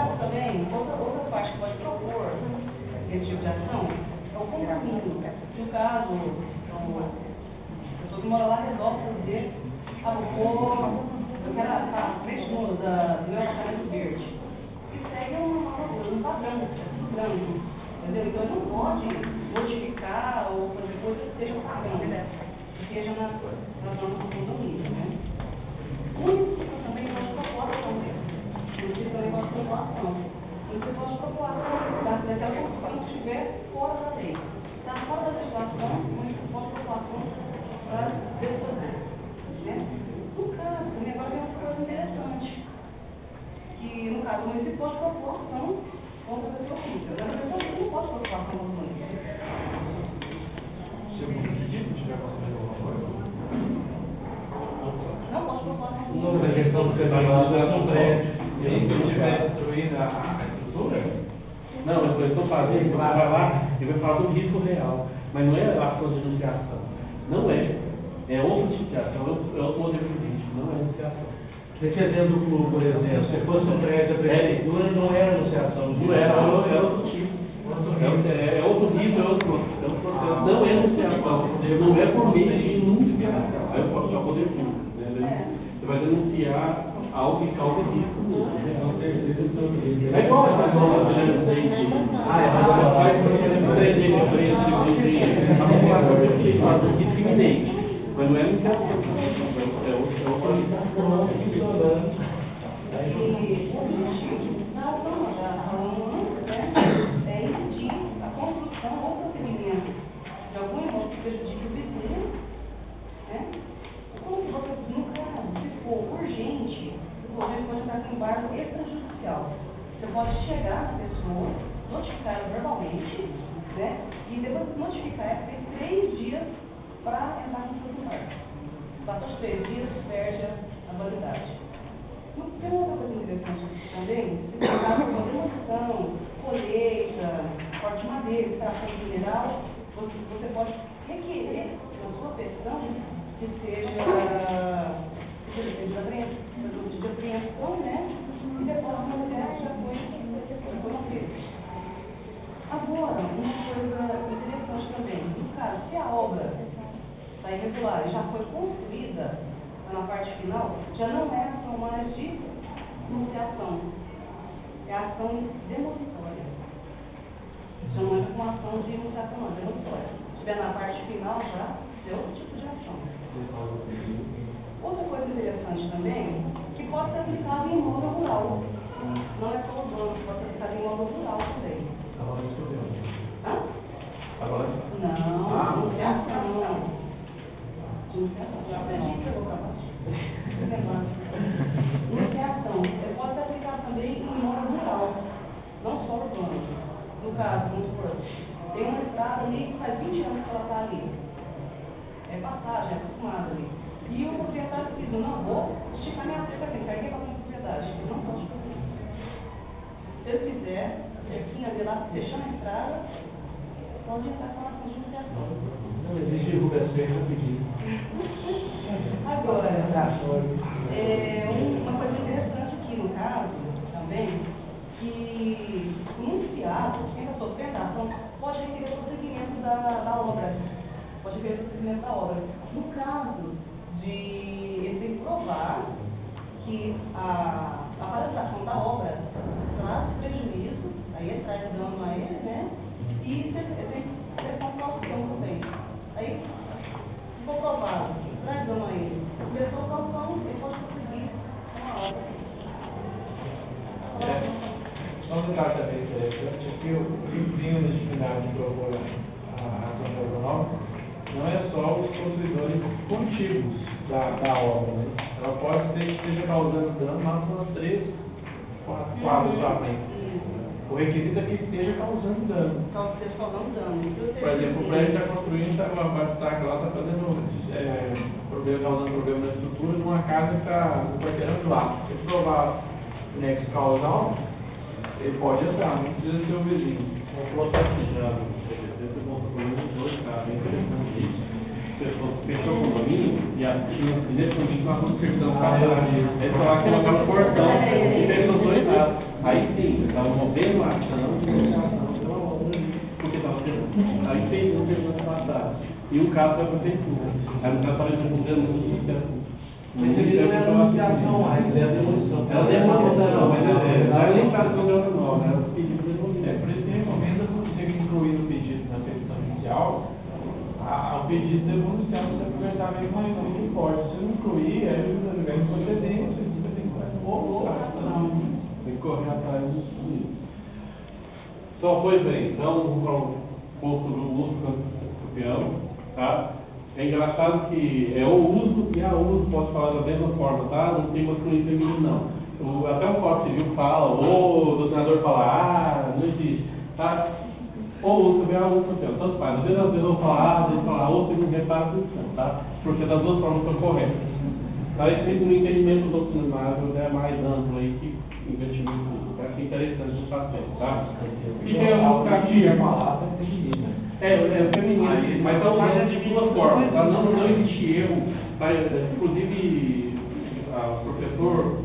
caso também, outra parte que pode propor esse tipo de ação é o condomínio. No caso, a pessoa que mora lá resolve fazer, eu quero a frente do meu apartamento verde. E segue um padrão, branco. Entendeu? Então ele não pode modificar ou fazer coisas que sejam padrão, que seja na zona do condomínio, né? O município também pode propor ação dessa. O município também pode propor ação. O município pode propor ação daquela construção que estiver fora da lei. Está fora da legislação, o município pode propor ação para desfazer. Né? No caso, também agora tem uma coisa interessante, que no caso o município pode propor ação contra a pessoa física. Agora a pessoa física não pode propor ação contra o município. Se o município tiver construído alguma coisa? Não pode propor ação contra o Não, mas a município. questão do candidato no prédio. E se ele estiver destruindo a estrutura? Não, eu estou fazendo, vai lá e vai falar do risco real. Mas não é a sua denunciação. Não é. É outra denunciação, é outro modelo jurídico, não é denunciação. Esse exemplo, por exemplo, se fosse um prédio da prefeitura, não era denunciação. Não era, é outro tipo. É outro nível, é outro processo. Não é denunciação. Não é por meio de denunciação. Aí eu posso só poder público. Você vai denunciar algo que causa risco. É igual a pessoa que faz risco iminente. Mas não é denunciação. É outra risco. E o objetivo da ação, já falamos antes, né, é impedir a construção ou procedimento de algum imóvel que prejudique o vizinho, né? Como que você, no caso, se for urgente, o governo pode entrar com embargo extrajudicial. Você pode chegar na pessoa, notificar ela verbalmente, né? E depois notificar ela, tem 3 dias para entrar com o seu embargo. Passou os 3 dias, perde a validade. Tem uma outra coisa interessante também, se tratar de uma demolição, colheita, corte de madeira, extração de mineral, você pode requerer na sua petição que seja de apreensão, né? E depois a mulher já foi feita. Agora, uma coisa interessante também, no caso, se a obra está irregular e já foi construída, na parte final, já não é ação mais de denunciação, é ação demolitória. Já não é uma ação de denunciação, não, demolitória. Se estiver na parte final já, é outro tipo de ação. Outra coisa interessante também, que pode ser aplicado em imóvel rural. Não é só o dono, pode ser aplicado em imóvel rural também. Agora escreveu. Hã? Agora? Não, denunciação. Denunciação. Você pode aplicar também em imóvel rural, não só urbano. No caso, vamos supor, tem uma estrada ali que faz 20 anos que ela está ali. É passagem, é acostumada ali. E o proprietário diz, não vou esticar minha cerca aqui, quero ir para a propriedade. Ele não pode fazer isso. Se ele quiser, a cerquinha ali lá, fechando a estrada, pode entrar com a ação de denunciação. Não existe divulgação, eu pedi. Agora, uma coisa interessante aqui no caso, também, que o municipal, quem está sofrendo a ação, pode requerer o prosseguimento da obra. Pode requerer o prosseguimento da obra. No caso de ele tem que provar que a paralisação da obra traz prejuízo, aí ele traz dano a ele, né? E tem questão de caução também. Aí, se for provado que traz dano a ele, e a sua caução, ele pode conseguir uma obra. Só um detalhe também interessante é que o empenho disciplinar que propõe a ação regional não é só os possuidores contíguos da obra, né? Ela pode ser que esteja causando dano lá com 3, 4 quadros à frente. O requisito é que esteja causando dano. Esteja causando dano. Por exemplo, o prédio está construindo, está com uma bate-staca lá, está fazendo causando problema na estrutura de uma casa que está no quarteirão de lá. Se provar nexo causal, ele pode entrar, não precisa ser o vizinho. O processo já do CPC foi construído em 2 casos, bem interessante isso. Fechou o condomínio e nesse condomínio estava construindo o carro. Aí só lá colocar no portão e fez os 2 lados. Aí sim, estava movendo a ação de negociação pela obra ali, porque estava tendo. Aí fez um ano passado. E o caso da prefeitura. Aí o caso estava resolvendo no Ministério. Mas ele não é anunciação mais, é a demolição. É a demolição, mas a limitação da obra nova, é o pedido de demolição. Por isso que recomenda você tem que incluir no pedido na petição inicial o pedido de demolição para você aproveitar mesmo mais longe que pode. Se não incluir, aí o advogado pode ter dentro, você tem que fazer um outro trato. Tem que correr atrás disso. Só foi bem, então, o posto do uso campeão, tá? É engraçado que é o uso e a uso, posso falar da mesma forma, tá? Não tem uma fluência mínima, não. Até o Código Civil fala, ou o doutornador fala, não existe, tá? Ou uso campeão, ou uso campeão, tanto faz. Às vezes eu vou falar, às vezes falar outro, e não repara a questão, tá? Porque das duas formas estão corretas. Tá? Isso fica no entendimento doutrinário, é mais amplo aí que investimento público. Eu achei interessante o papel, tá? E tem um caminho. Falar é feminina. É feminino, mas são mais de duas formas, tá? Não existe erro, tá? Inclusive, o professor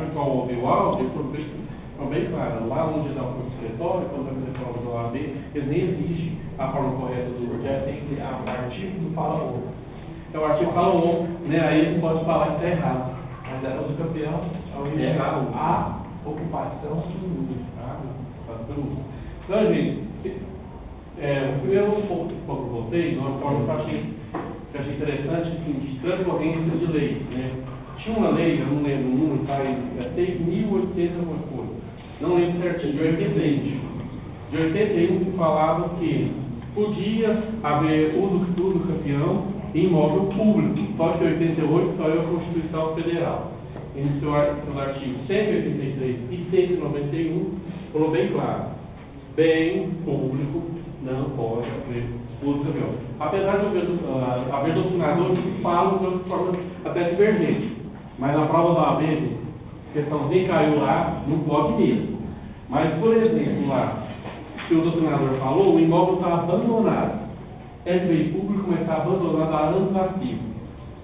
de qual ouviu o áudio, foi bem claro, lá onde dá o curso de escritório, quando vai fazer prova do OAB, eles nem exigem a forma correta do Porque tem que o artigo não fala o. Então o artigo fala o, né? Aí ele pode falar que está errado. Mas é o campeão, Errado. a ocupação do uso. Então, gente, primeiro um pouco para vocês, uma forma que eu achei interessante, assim, de transcorrência de lei, né? Tinha uma lei, eu não lembro o número, tá? É 6.800 alguma coisa, não lembro certinho, de 81. De 81 que falava que podia haver uso campeão em imóvel público, só que 88 só é a Constituição Federal. Em seu artigo 183 e 191, falou bem claro, bem público não pode haver uso campeão. Apesar de haver doutrinadores que falam de outra forma até divergente, mas na prova da OAB, a questãozinha caiu lá, não pode mesmo. Mas, por exemplo, lá, se o doutrinador falou, o imóvel está abandonado. É bem público, mas está abandonado há anos ativos.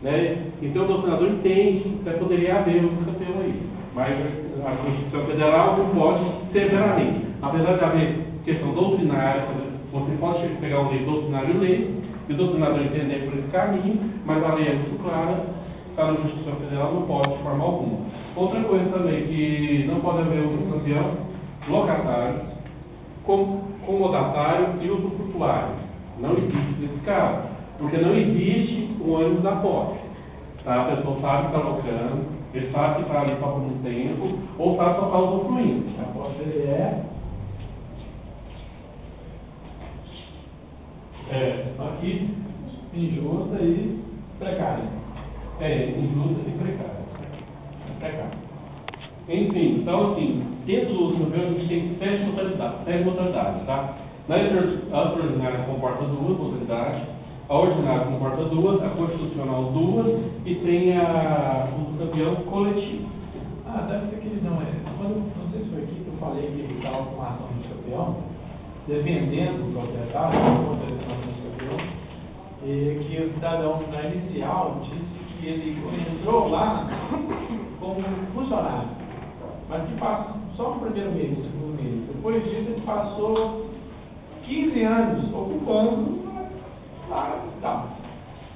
Né? Então o doutrinador entende que poderia haver uso campeão aí. Mas a Constituição Federal não pode severamente. Apesar de haver questão doutrinária, você pode pegar um lei doutrinário e lei, e o doutrinador entender por esse caminho, mas a lei é muito clara, está na Constituição Federal, não pode de forma alguma. Outra coisa também, que não pode haver uso campeão, locatário, comodatário e usufrutuário. Não existe nesse caso, porque não existe o ônibus da posse. Tá? A pessoa sabe que está locando, ele sabe que está ali só por um tempo, ou sabe que só está usufruindo. A posse é aqui, injusta e precária. injusta e precária. Enfim, então assim, dentro do uso campeão a gente tem 7 modalidades, tá? Na extraordinária comporta 2 modalidades, a ordinária comporta 2, a constitucional 2 e tem a uso campeão coletivo. Deve ser que ele não sei se foi aqui que eu falei que ele estava com uma ação de campeão, defendendo o proprietário contra a ação de campeão, e que o cidadão na inicial disse que ele entrou lá como funcionário, mas que passou só no primeiro mês, no segundo mês. Depois disso ele passou 15 anos ocupando lá e tal.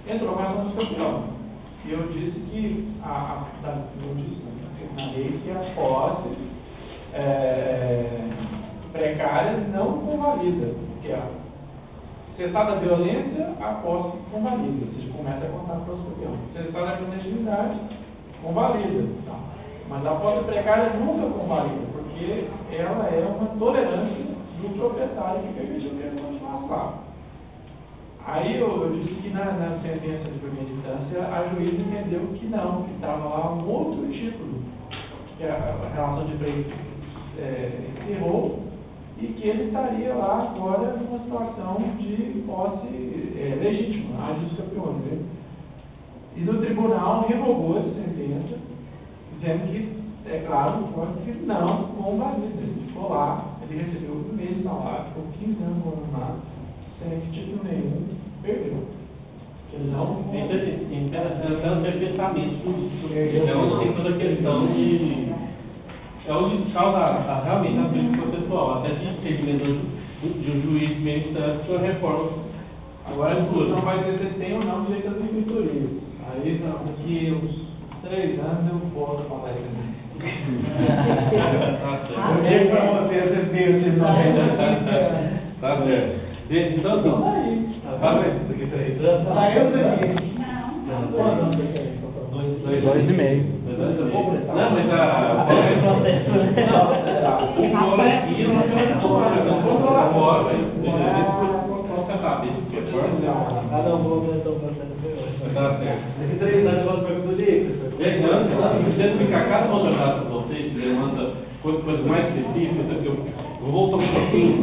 Entrou com a ação de campeão. E eu disse que na lei que a posse precária não convalida, porque a cessada a violência, a posse convalida, ou seja, começa a contar para o campeão. Cessada a clandestinidade, convalida. Tá? Mas a posse precária nunca convalida, porque ela é uma tolerância do proprietário que permitiu que ele continuasse lá. Aí eu disse que na sentença de primeira instância, a juíza entendeu que não, que estava lá um outro título, que a relação de emprego encerrou, e que ele estaria lá agora numa situação de posse legítima, a dos campeões. Né? E no tribunal revogou essa sentença, dizendo que, é claro, que não convalida. Ele ficou lá, ele recebeu o primeiro salário, ficou 15 anos abandonado, sem título nenhum, perdeu. Ele não. Interessante ter pensamento político. Então tem toda a questão de é onde causa realmente a crise processual, até de segmento de um juiz meio instante ou reforma. Agora a discussão vai ser se tem ou não direito às inscritorias. Aí, daqui uns 3 anos eu volto a falar isso aqui. Eu digo para vocês tem esses 90. Tá certo. Gente, então, Então aí. Tá vendo? Daqui 3 anos. Saiu daqui. Não. 2,5. Não, mas a... O bolo aqui não é tomada, não vou lá fora, vamos tentar ver se é forte. Cada um vou aumentar o processo. Tá certo. Daqui 3 anos eu volto para o professor. Eu tento explicar cada modalidade para vocês, que demanda coisas mais específicas, eu vou voltar um pouquinho,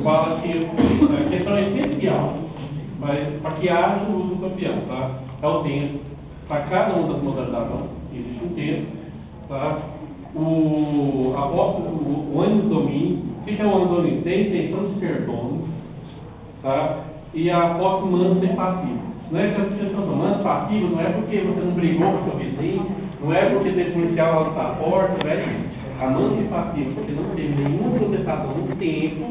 fala que a questão é essencial, mas para que haja o uso do campeão, tá? É o tempo, para cada uma das modalidades existe um tempo, tá? O ano do domínio, o que é o ano do domínio? Tem intenção de ser dono, tá? E a posse mansa e passiva. Não é que a questão do manso passivo, não é porque você não brigou com o seu vizinho, não é porque teve policial lá na sua porta, não é isso. A mansa e passiva, porque não teve nenhuma protestação no tempo,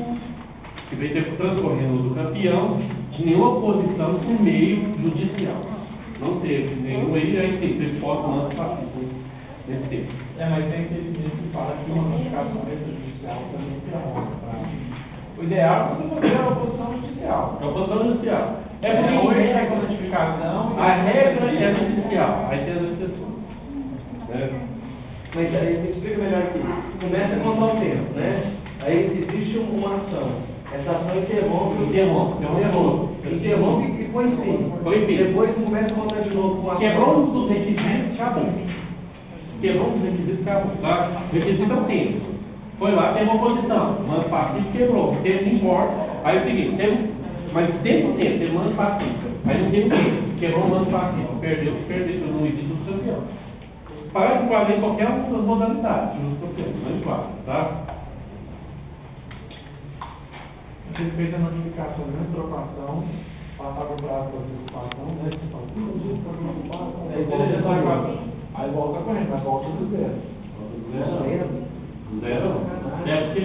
que veio ter transcorrendo do campeão, de nenhuma oposição no meio judicial. Não teve nenhum, aí teve posse mansa e passiva nesse tempo. Mas tem aquele que fala que uma notificação extrajudicial também é honra. O ideal é você fazer a oposição judicial. É a oposição judicial. É porque hoje é com notificação. A regra é judicial, aí tem as exceções. Mas aí me explica melhor aqui. Começa a contar o tempo, né? Aí existe uma ação. Essa ação interrompe e põe fim. Depois começa a contar de novo com a ação. Quebrou um dos requisitos, acabou. Quebrou um dos requisitos, acabou. Tá? O requisito é o tempo. Foi lá, teve oposição. Mano passivo quebrou. Tempo não importa. Aí é o seguinte, mas teve mano passivo. Aí não teve tempo. Quebrou o mano passivo. Perdeu, não existe o campeão. Para valer qualquer uma das modalidades do campeão, não importa, tá? Você fez a notificação de trocação, passava o prazo para antecipação, né? Aí volta correndo, mas volta do zero. Zero? É porque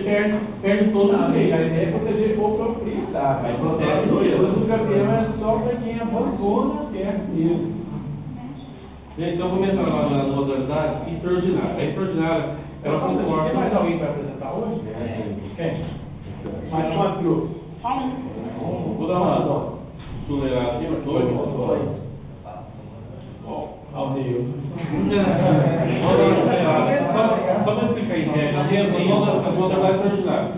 perde todo o A direito. ideia é proteger o proprietário. Aí protege o erro. O campeão é só para quem abandona a terra mesmo. Gente, então vou entrar lá na modalidade extraordinária. A extraordinária, ela conforma. Tem mais alguém para apresentar hoje? Quem? Mais quantos grupos? Vou dar uma acelerada aqui, mas dois. Ao Nil. Só para explicar em regra, tem a modalidade extraordinária.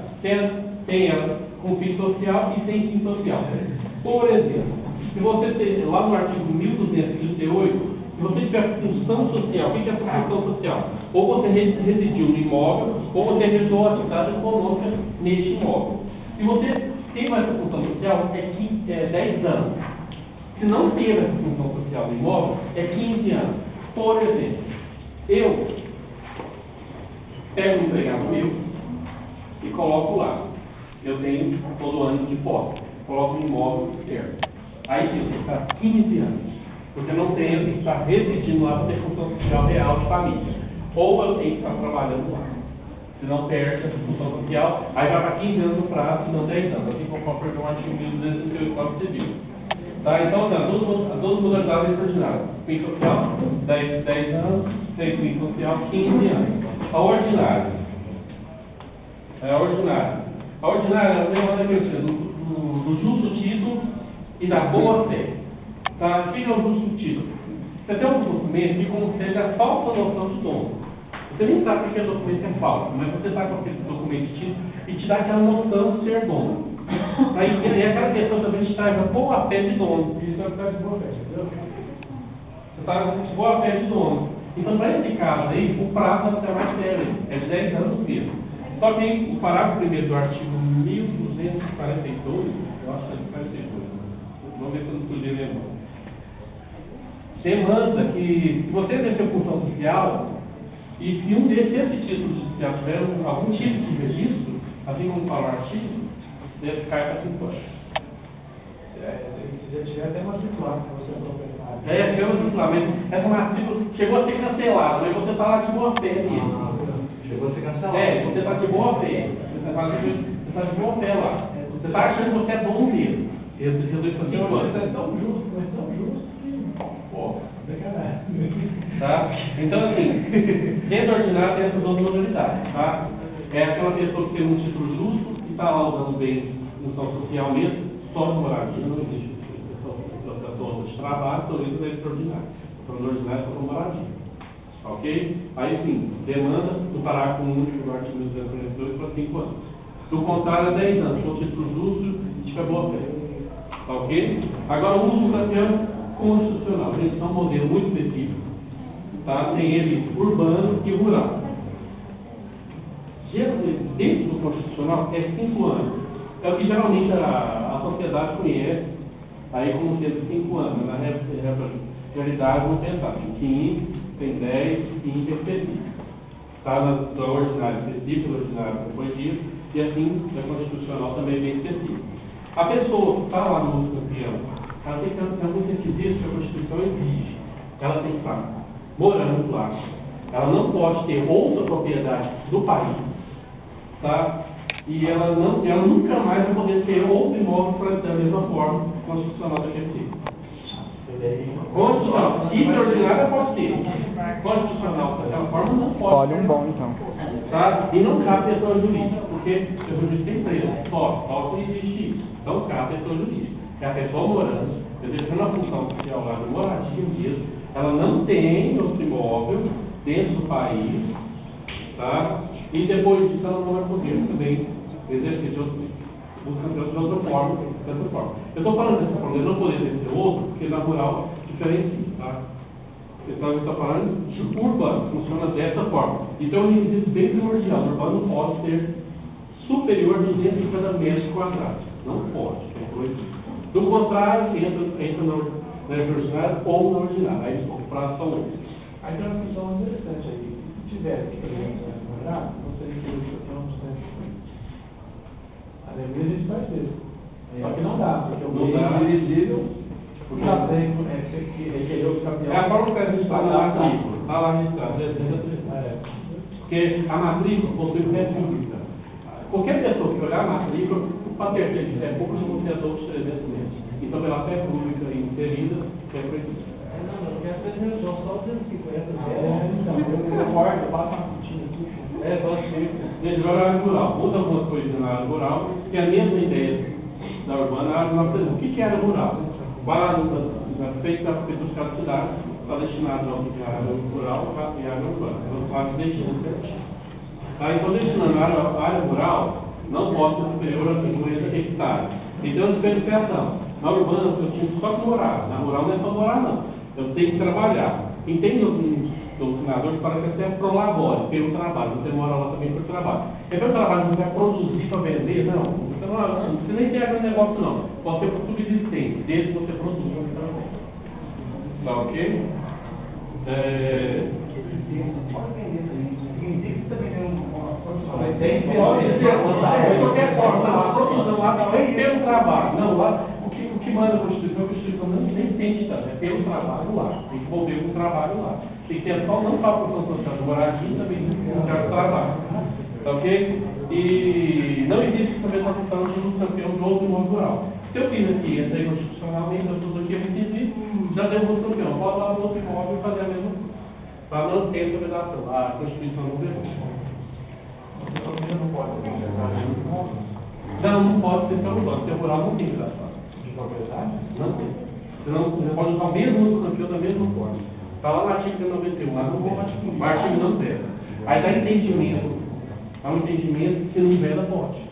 Tem ela com fim social e sem fim social. Por exemplo, se você tem lá no artigo 1238, se você tiver função social, o que é essa função social? Ou você residiu no imóvel, ou você realizou a atividade econômica neste imóvel. Se você tem essa função social, é 10 anos. Se não teve essa função social no imóvel, é 15 anos. Por exemplo, eu pego um empregado meu e coloco lá. Eu tenho todo ano de posse. Coloco no imóvel externo. Aí eu ficar 15 anos. Porque eu não tenho que estar residindo lá para ter função social real de família. Ou eu tenho que estar trabalhando lá. Se não perde essa função social, aí vai para 15 anos no prazo, se não 10 anos. Assim conforme o artigo 1238 do Código Civil. Tá? Então, as duas modalidades extraordinárias. Fim social, 10 anos, sem fim social, 15 anos. A ordinária. A ordinária é uma defesa do justo título e da boa fé. Tá? O que é o justo título? Você tem um documento que concede a falsa noção de dono. Você nem sabe que aquele documento é falso, mas você está com aquele documento de título e te dá aquela noção de ser dono. Aí tem aquela questão também de traz a boa fé de dono. Isso é o que está de boa fé, entendeu? Você está com boa fé de dono. Então, para esse caso aí, o prazo vai ficar mais sério, é de 10 anos mesmo. Só que o parágrafo primeiro do artigo 1242, eu acho que é 42, vamos ver se eu não estou lembrando. Demanda que, se você exercer função social, e se um desses títulos judiciais tiver algum tipo de registro, assim como fala o artigo, deve ficar para 5 anos. Se já tiver até matriculado, que você é proprietário. Chegou a mas essa matrícula chegou a ser cancelada, mas você está lá de boa fé mesmo. Chegou a ser cancelado. Você está de boa fé. Você está de boa fé lá. Você está achando que você é bom mesmo. Resolveu fazer Então, uma você é tão justo, mas tão justo que, pô, tá? Então, assim, dentro do ordinário tem essas duas modalidades, tá? É aquela pessoa que tem um título justo e está lá usando bem função social mesmo, só de moradia, não existe pessoa de trabalho, então isso é extraordinário. Então, no ordinário, só com moradia. Ok? Aí sim, demanda do parágrafo único do artigo 242 para 5 anos. Do contrário, 10 anos, com título justo e de boa fé. Tá ok? Agora, o uso do campeão constitucional. Eles são um modelo muito específico. Tá? Tem ele urbano e rural. Dentro do constitucional é 5 anos. É o que geralmente a sociedade conhece aí como sendo 5 anos. Na realidade, vamos pensar. Tem 15, tem 10 e específico. Está na ordinária específica, no ordinário depois disso, e assim, a constitucional também é bem específica. A pessoa que está lá no uso campeão, ela tem que ter alguns requisitos que a Constituição exige. Ela tem que estar morando lá. Ela não pode ter outra propriedade do país, tá? E ela nunca mais vai poder ter outro imóvel para da mesma forma constitucional daquele tipo. Constitucional, extraordinária pode ter. Constitucional daquela forma não pode. Olha um bom então. Tá? E não cabe pessoa jurídica, porque pessoa jurídica tem preço, só se existe isso. Então cabe pessoa jurídica. É a pessoa morando, exercendo a função social lá de moradia mesmo, ela não tem outro imóvel dentro do país, tá? E depois disso ela não vai poder também exercer de outra forma. Eu estou falando dessa forma, eu não poder exercer outro, porque na rural diferencia, tá? Então, eu estou falando de urbano, funciona dessa forma. Então, um requisito bem primordial, o urbano não pode ser superior a 250 metros quadrados. Não pode, é proibido. Do contrário, entra na ordinária ou na ordinária. Aí, os prazos são outros. Aí tem uma questão interessante aí. Se tiver, por exemplo, você tem que ter um a aleluia a gente faz isso. Só que não dá, porque o Não meio dá. dirigível já tem, requerer os campeões. É a forma que a gente fala na matrícula. Está lá registrado. Porque a matrícula possui fé pública. Qualquer pessoa que olhar a matrícula, para ter fé pública, não tem outros 300 metros. Então, pela fé pública inserida, é proibido. Não, porque as pessoas são só 250 então, eu corto, eu passo uma cortina aqui. Só assim. Desde a área rural. Muda algumas coisas na área rural, que é a mesma ideia da urbana. A área rural, por exemplo, o que é área rural? Vai lá na feita da prefeitura de cada cidade, está destinado ao que é a área rural e a área urbana. Então, faz destinando certinho. Tá? Então, destinando a área rural, não pode ser superior a 50 hectares. Então, diferenciação. Na urbana, eu tinha só que morar. Na rural não é só morar, não. Eu tenho que trabalhar. Entende algum doutrinador que parece até pro labore, pelo trabalho. Você mora lá também por trabalho. É pelo trabalho que você vai produzir para vender? Não. Você nem tem aquele negócio, não. Pode ser por subsistência, desde que você produza o trabalho. Tá ok? De qualquer forma, a produção lá não é pelo trabalho. Não, lá o que manda a Constituição não nem tem tanto, é pelo trabalho lá. Tem que envolver com o trabalho lá. Tem que ter só não só a função social de moradia, também tem que trabalho. Tá ok? E não existe também essa questão de um campeão de outro imóvel rural. Se eu fiz aqui, essa aí constitucionalmente, eu tudo aqui, eu entendi, já deu um campeão. Pode lá para outro imóvel e fazer a mesma coisa. Para não ter essa vedação. A Constituição não permite. Você não pode ter Não pode ser pelo banco. Temporal não tem vedação. de propriedade? Não tem. Você pode usar o mesmo campeão da mesma forma. Está lá no artigo 91, lá no artigo não veda. Aí dá entendimento. Há um entendimento que não veda pode.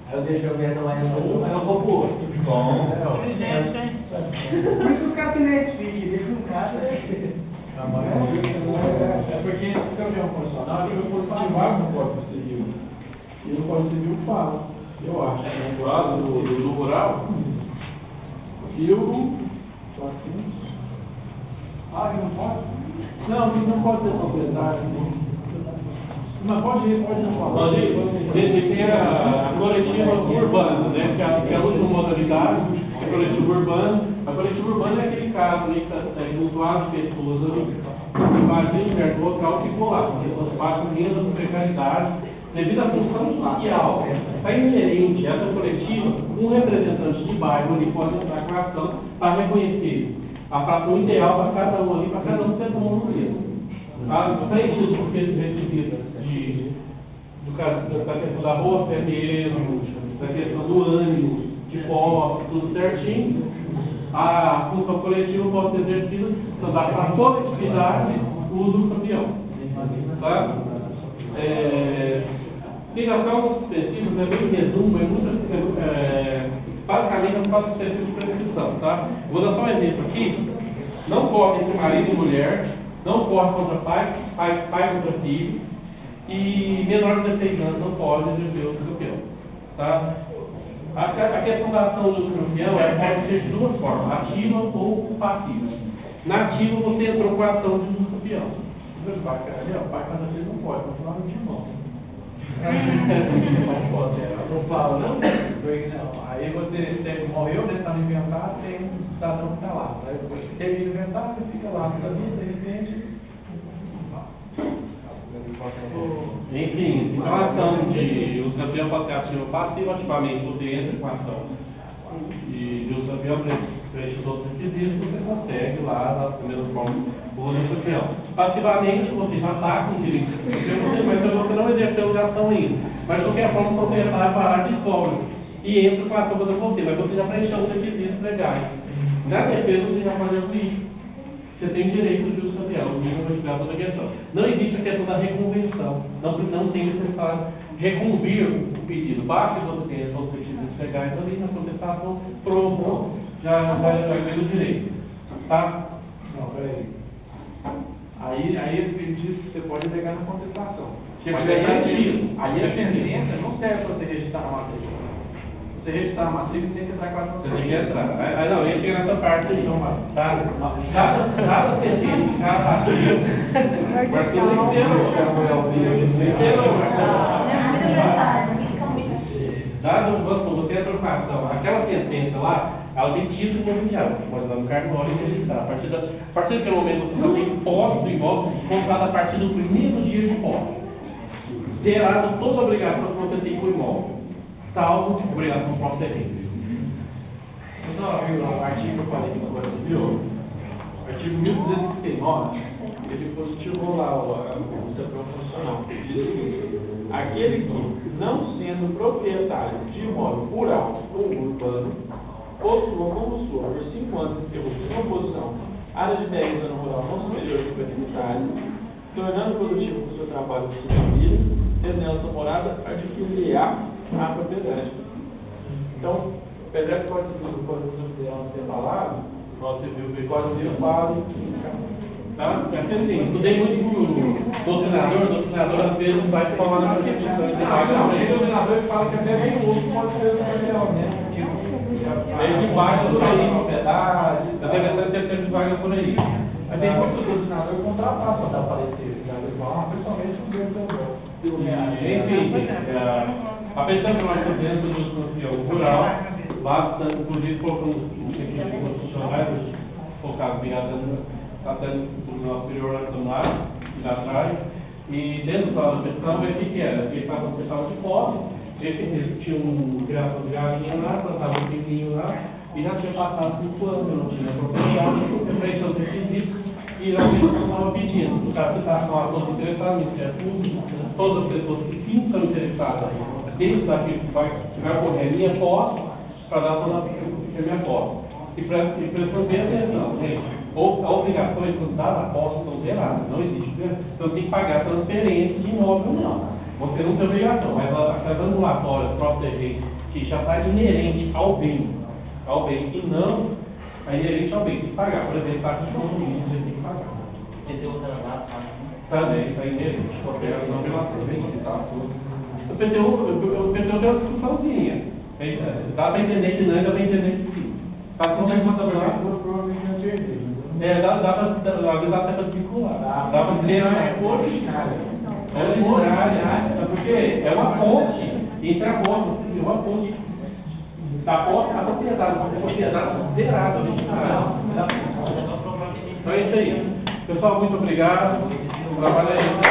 Aí eu deixo a venda lá em um, aí eu vou pro outro. Bom. Por isso que os gabinetes ficam, deixa um cara. É porque o campeão constitucional ele foi cultivado no Código Civil. E no Código Civil fala, eu acho. No caso do rural, Só assim. Ah, não pode? Não pode ter propriedade. Mas pode não falar. tem a coletiva urbana, né? Que é a última modalidade, é a coletiva urbana. A coletiva urbana é aquele caso ali que está junto às pessoas ali. o marido e mulher do local ficou lá, porque elas passam renda de precariedade devido à função social. Está inerente a essa coletiva, um representante de bairro ali pode entrar com a ação para reconhecer a fração ideal para cada um ali, para cada um ter um no mesmo. Frente disso, porque recebida da questão da roupa mesmo, da questão do ânimo, de posse, tudo certinho, a função coletiva pode ser exercida para toda atividade o uso do campeão. Tá? Tem as causas suspensivas, é bem resumo, basicamente as causas suspensivas de prescrição. Tá? Vou dar só um exemplo aqui. Não pode entre marido e mulher, não pode contra pai contra filho, e menor de 16 anos não pode exercer o campeão. Tá? A questão da ação do campeão pode ser de duas formas, ativa ou passiva. Na ativa você entrou com a ação do campeão. O pai cada vez não pode, continuar no timão. Não fala, não? Aí você morreu, né? Está no inventário, tem um cidadão que está lá. Aí depois que termina o inventário, você fica lá toda a vida, de repente. Enfim, então a ação de uso campeão pode ser ativa ou passiva, ativamente você entra com a ação de uso campeão frente aos outros requisitos, você consegue lá nas primeiras formas o uso campeão. Passivamente você já está com o direito de campeão, mas você não exerceu a ação ainda. Mas de qualquer forma você vai parar de sobra e entra com a ação contra você, mas você já preencheu os requisitos legais. Na defesa você já pode agir. Você tem direito de uso campeão, não vai investigar toda a questão. Não existe a questão da reconvenção. Não tem necessário reconvir o pedido. Basta que você tenha os requisitos legais ali na contestação, provou, já ganhou o direito. Tá? Não, peraí. Aí ele diz que você pode pegar na contestação. Mas aí a sentença não serve para você registrar na matrícula. Você registrar a matrícula, você tem que entrar com a ação. Você tem que entrar. Aí não, ele chega nessa parte aí. Tá? Cada sentença, cada partido, o Arthur dado você entra com a ação, aquela sentença lá, ela tem título imobiliário, você pode dar no cartório e registrar. A partir daquele momento você já tem posse do imóvel, comprado a partir do primeiro dia de posse. Zerado toda a obrigação que você tem com o imóvel, salvo obrigação própria terreno. Você não viu lá o artigo 44, viu? Artigo 1239, ele positivou lá o seu profissional. Diz o seguinte: aquele que, não sendo proprietário de imóvel rural ou urbano, possua como sua por 5 anos de composição área de 10 anos rural não superior a 50 hectares, tornando produtivo o seu trabalho de sua família, tendo nela sua morada, adquirir-á a propriedade. Então, o pedreiro pode ser falado, Você viu o pode ser falado. tá? É assim, estudei muito com o doutrinador às vezes vai falar na Constituição. Não, tem doutrinador que fala que até nem o uso pode ser realmente. Meio de vaga por aí. Propriedade. Até vai ter de vaga por aí. Mas tem muitos doutrinadores que contratam para dar parecer, principalmente o governo. Enfim, a pessoa que nós estamos dentro do campeão rural, bastante, inclusive colocamos requisitos constitucionais, focados até no Tribunal Superior Nacional, lá atrás, e dentro da questão, o que era? Ele estava no pessoal de posse, ele tinha uma criação de galinha lá, plantava um pinguinho lá, e já tinha passado 5 anos, não tinha propriedade, eu preenchi os requisitos, e realmente eu estava pedindo. O cara que está com a ação interessada, Ministério Público, todas as pessoas que sim estão interessadas, dentro daquilo que vai correr minha posse, para dar toda a minha posse. E prestar atenção, gente. Ou a obrigação de dar a posse estão zeradas, não existe. Então tem que pagar transferência de imóvel, não. Você não tem obrigação, mas as ambulatórias, próprio terreno, que já está inerente ao bem, e não a inerente ao bem, tem que pagar. Por exemplo, taxa de condomínio, você tem que pagar. Também está inerente, operação pela o PTU tem uma discussãozinha. Dá para entender que não, dá para entender que sim. Tá com a contabilidade? Provavelmente não tinha. Dá para circular. Dá para dizer, É originária. É porque é uma ponte entre a ponte, uma ponte da ponte, a propriedade zerada, originária. Então é isso aí. Pessoal, muito obrigado. O trabalho é